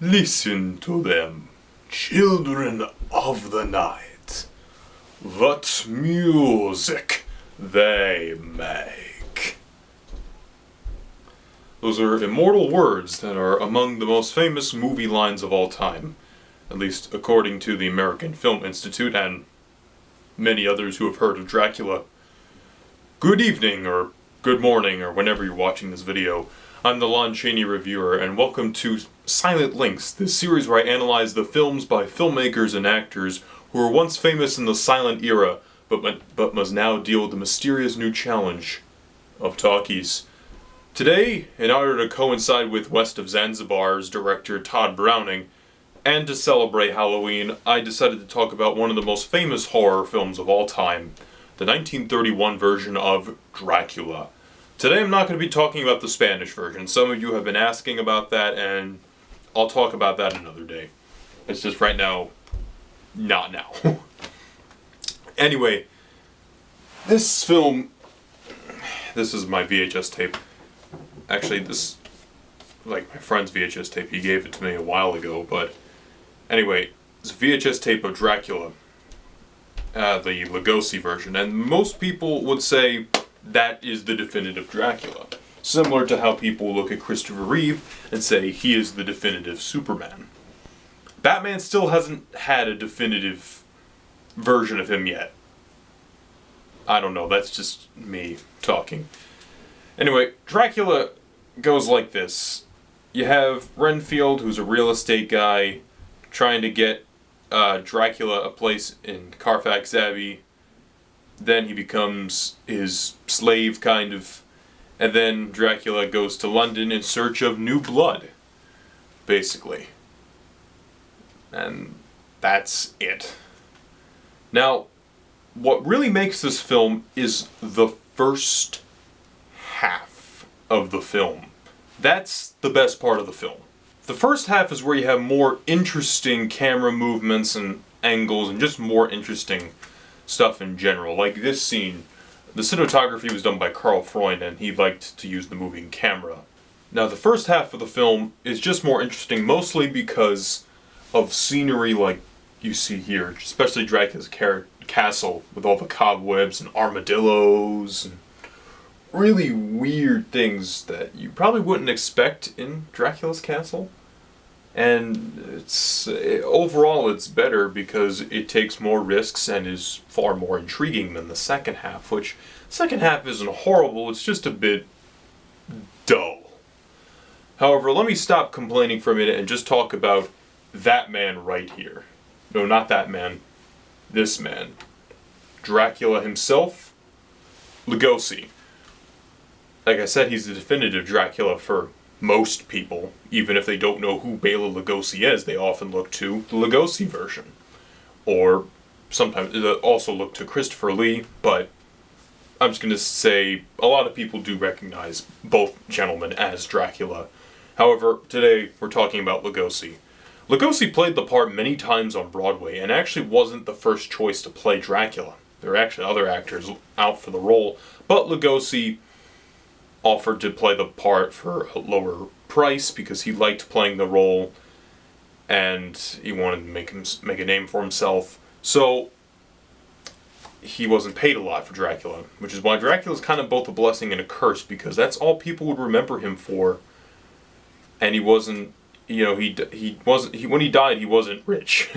Listen to them, children of the night. What music they make. Those are immortal words that are among the most famous movie lines of all time, at least according to the American Film Institute and many others who have heard of Dracula. Good evening, or good morning, or whenever you're watching this video. I'm the Lon Chaney Reviewer, and welcome to Silent Links, this series where I analyze the films by filmmakers and actors who were once famous in the silent era, but must now deal with the mysterious new challenge of talkies. Today, in order to coincide with West of Zanzibar's director Todd Browning, and to celebrate Halloween, I decided to talk about one of the most famous horror films of all time, the 1931 version of Dracula. Today I'm not going to be talking about the Spanish version. Some of you have been asking about that, and I'll talk about that another day. It's just right now, not now. Anyway, this film, this is my VHS tape. Actually, this, like my friend's VHS tape, he gave it to me a while ago, but anyway, it's a VHS tape of Dracula, the Lugosi version, and most people would say that is the definitive Dracula. Similar to how people look at Christopher Reeve and say he is the definitive Superman. Batman still hasn't had a definitive version of him yet. I don't know, that's just me talking. Anyway, Dracula goes like this. You have Renfield, who's a real estate guy, trying to get Dracula a place in Carfax Abbey. Then he becomes his slave, kind of. And then Dracula goes to London in search of new blood, basically. And that's it. Now, what really makes this film is the first half of the film. That's the best part of the film. The first half is where you have more interesting camera movements and angles and just more interesting stuff in general. Like this scene, the cinematography was done by Carl Freund, and he liked to use the moving camera. Now the first half of the film is just more interesting, mostly because of scenery like you see here, especially Dracula's castle with all the cobwebs and armadillos and really weird things that you probably wouldn't expect in Dracula's castle. And overall it's better because it takes more risks and is far more intriguing than the second half, which second half isn't horrible, it's just a bit dull. However, let me stop complaining for a minute and just talk about that man right here. No, not that man. This man. Dracula himself, Lugosi. Like I said, he's the definitive Dracula for most people. Even if they don't know who Bela Lugosi is, they often look to the Lugosi version. Or sometimes they also look to Christopher Lee, but I'm just going to say a lot of people do recognize both gentlemen as Dracula. However, today we're talking about Lugosi. Lugosi played the part many times on Broadway and actually wasn't the first choice to play Dracula. There were actually other actors out for the role, but Lugosi offered to play the part for a lower price because he liked playing the role and he wanted to make a name for himself. So he wasn't paid a lot for Dracula, which is why Dracula's kind of both a blessing and a curse, because that's all people would remember him for. And he wasn't, you know, when he died, he wasn't rich.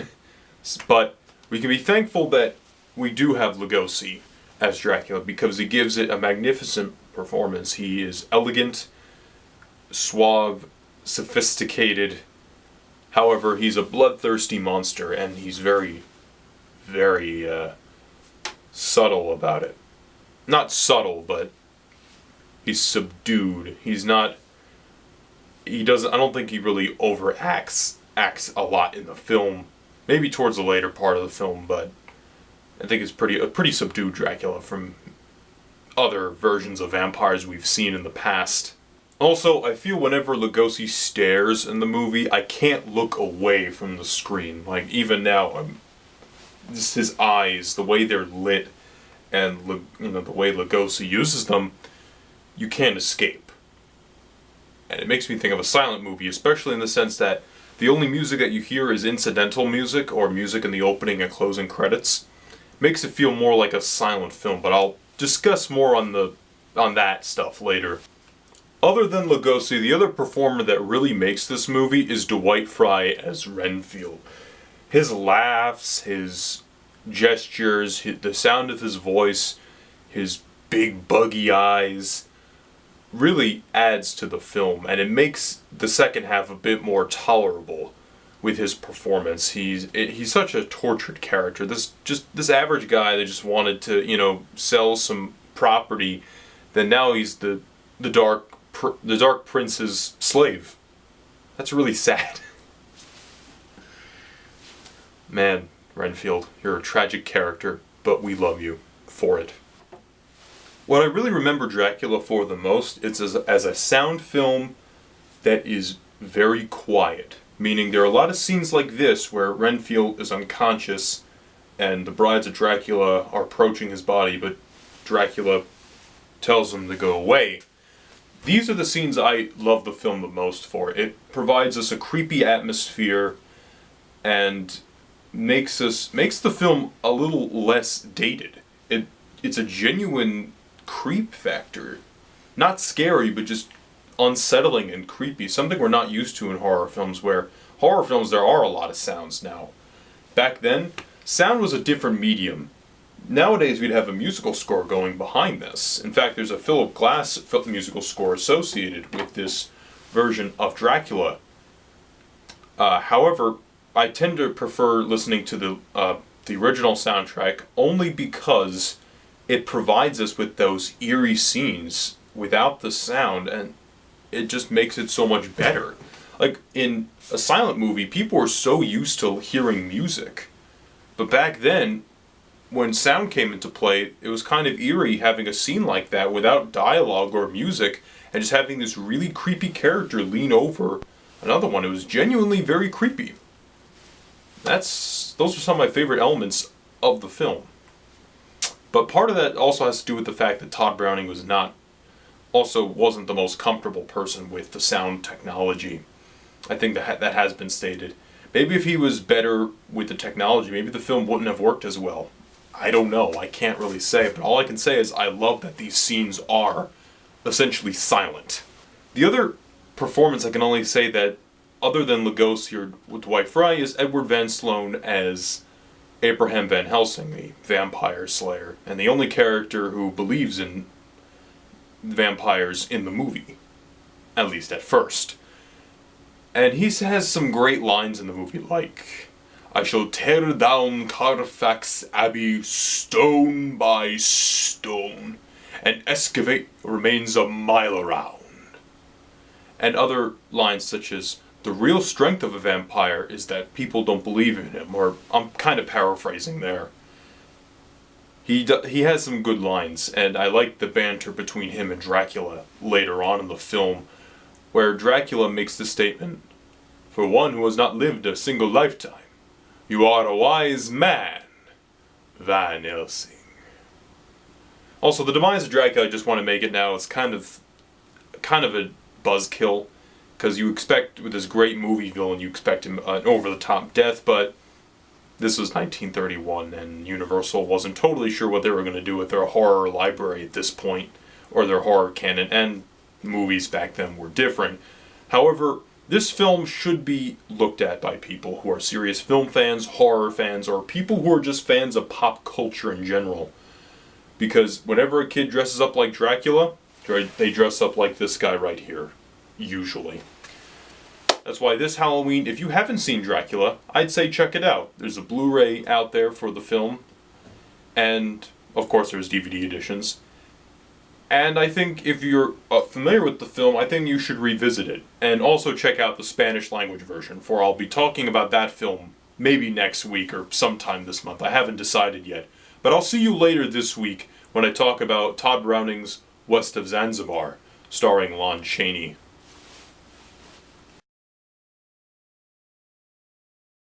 But we can be thankful that we do have Lugosi as Dracula because he gives it a magnificent performance. He is elegant, suave, sophisticated. However, he's a bloodthirsty monster, and he's very, very subtle about it. Not subtle, but he's subdued. I don't think he really overacts a lot in the film. Maybe towards the later part of the film, but I think it's a pretty subdued Dracula from other versions of vampires we've seen in the past. Also, I feel whenever Lugosi stares in the movie, I can't look away from the screen. Like, even now, just his eyes, the way they're lit, and the way Lugosi uses them, you can't escape. And it makes me think of a silent movie, especially in the sense that The only music that you hear is incidental music or music in the opening and closing credits. Makes it feel more like a silent film, but I'll discuss more on that stuff later. Other than Lugosi, the other performer that really makes this movie is Dwight Fry as Renfield. His laughs, his gestures, the sound of his voice, his big buggy eyes really adds to the film, and it makes the second half a bit more tolerable with his performance. He's such a tortured character. This average guy that just wanted to, sell some property, then now he's the dark prince's slave. That's really sad. Man, Renfield, you're a tragic character, but we love you for it. What I really remember Dracula for the most is as a sound film that is very quiet. Meaning there are a lot of scenes like this where Renfield is unconscious and the brides of Dracula are approaching his body, but Dracula tells them to go away. These are the scenes I love the film the most for. It provides us a creepy atmosphere and makes the film a little less dated. It's a genuine creep factor. Not scary, but just unsettling and creepy. Something we're not used to in horror films, where horror films there are a lot of sounds now. Back then, sound was a different medium. Nowadays we'd have a musical score going behind this. In fact, there's a Philip Glass musical score associated with this version of Dracula. However, I tend to prefer listening to the original soundtrack only because it provides us with those eerie scenes without the sound, and it just makes it so much better. Like, in a silent movie, people were so used to hearing music. But back then, when sound came into play, it was kind of eerie having a scene like that without dialogue or music, and just having this really creepy character lean over another one. It was genuinely very creepy. Those are some of my favorite elements of the film. But part of that also has to do with the fact that Todd Browning wasn't the most comfortable person with the sound technology. I think that has been stated. Maybe if he was better with the technology, maybe the film wouldn't have worked as well. I don't know. I can't really say. But all I can say is I love that these scenes are essentially silent. The other performance I can only say that, other than Lugosi or Dwight Fry, is Edward Van Sloan as Abraham Van Helsing, the vampire slayer, and the only character who believes in vampires in the movie, at least at first. And he has some great lines in the movie, like, "I shall tear down Carfax Abbey stone by stone, and excavate remains a mile around." And other lines such as, "The real strength of a vampire is that people don't believe in him," or I'm kind of paraphrasing there. He has some good lines, and I like the banter between him and Dracula later on in the film, where Dracula makes the statement, "For one who has not lived a single lifetime, you are a wise man, Van Helsing." Also, the demise of Dracula, I just want to make it now, it's kind of a buzzkill, because you expect, with this great movie villain, you expect him an over-the-top death, but this was 1931, and Universal wasn't totally sure what they were going to do with their horror library at this point, or their horror canon, and movies back then were different. However, this film should be looked at by people who are serious film fans, horror fans, or people who are just fans of pop culture in general. Because whenever a kid dresses up like Dracula, they dress up like this guy right here, usually. That's why this Halloween, if you haven't seen Dracula, I'd say check it out. There's a Blu-ray out there for the film, and of course there's DVD editions. And I think if you're familiar with the film, I think you should revisit it. And also check out the Spanish language version, for I'll be talking about that film maybe next week or sometime this month. I haven't decided yet. But I'll see you later this week when I talk about Todd Browning's West of Zanzibar, starring Lon Chaney.